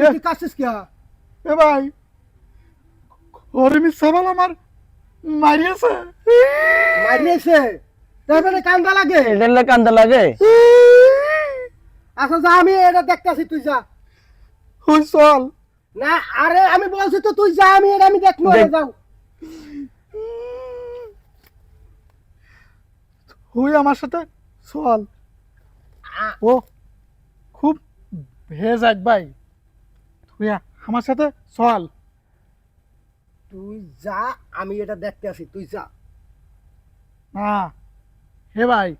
তুই কাছিস কি এ ভাই ওরে মিথ্যা বল আমার মারিয়েছে মারিয়েছে তারপরে কান্দা লাগে এটালে কান্দা লাগে আচ্ছা যা আমি এটা দেখতাছি তুই যা ওই চল না আরে আমি বলছি তো তুই যা আমি এটা আমি দেখবো দেখ। যাও তুই আমার সাথে চল ও খুব ভেজ এক ভাই তুই আমার সাথে চল তুই যা আমি এটা দেখতে আসি তুই যা না হে ভাই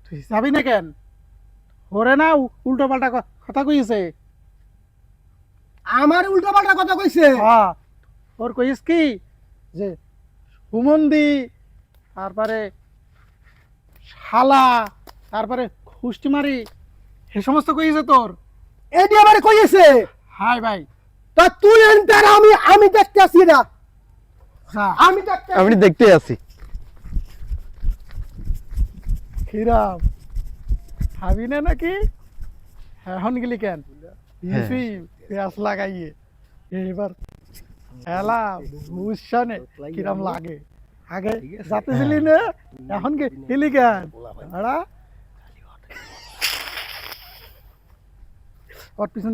তুই যাবি না কেন ওরে না উল্টো পাল্টা কথা কইছে আমার উল্টো পাল্টা কথা কইছে হ্যাঁ ওর কইস কি যে সুমন্দি তারপরে শালা তারপরে খুষ্টিমারি এ সমস্ত কইছে তোর এটি আমার কইছে হাই ভাই তা তুই এন্টার আমি আমি দেখতে আসি না যা আমি দেখতে আসি। আমি দেখতে আছি খিরাম খাবি না নাকি এখন গেলি কেন ইসি পেঁয়াজ লাগাইয়ে এবার খেলা বুঝছানে কিরাম লাগে আগে যাতে ছিলি না এখন গেলি কেন ওর পিছন